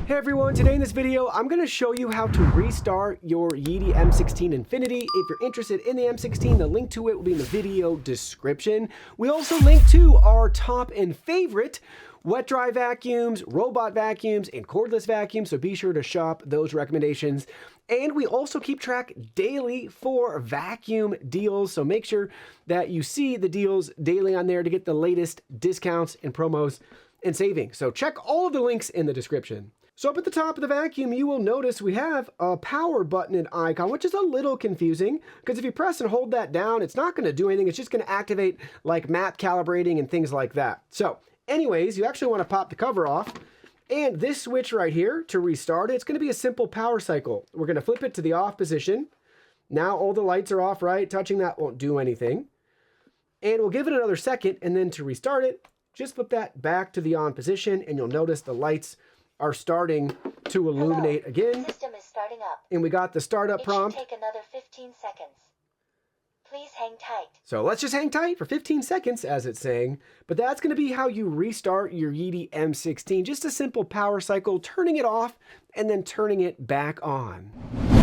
Hey everyone, today in this video, I'm going to show you how to restart your Yeedi M16 Infinity. If you're interested in the M16, the link to it will be in the video description. We also link to our top and favorite wet dry vacuums, robot vacuums, and cordless vacuums, so be sure to shop those recommendations. And we also keep track daily for vacuum deals, so make sure that you see the deals daily on there to get the latest discounts and promos and savings. So check all of the links in the description. So up at the top of the vacuum, you will notice we have a power button and icon, which is a little confusing because if you press and hold that down, it's not going to do anything. It's just going to activate like map calibrating and things like that. So anyways, you actually want to pop the cover off. And this switch right here to restart it's going to be a simple power cycle. We're going to flip it to the off position. Now all the lights are off, right? Touching that won't do anything. And we'll give it another second, and then to restart it, just flip that back to the on position, and you'll notice the lights are starting to illuminate again. System is starting up. And we got the startup prompt. It should take another 15 seconds. Please hang tight. So let's just hang tight for 15 seconds, as it's saying. But that's going to be how you restart your Yeedi M16. Just a simple power cycle, turning it off and then turning it back on.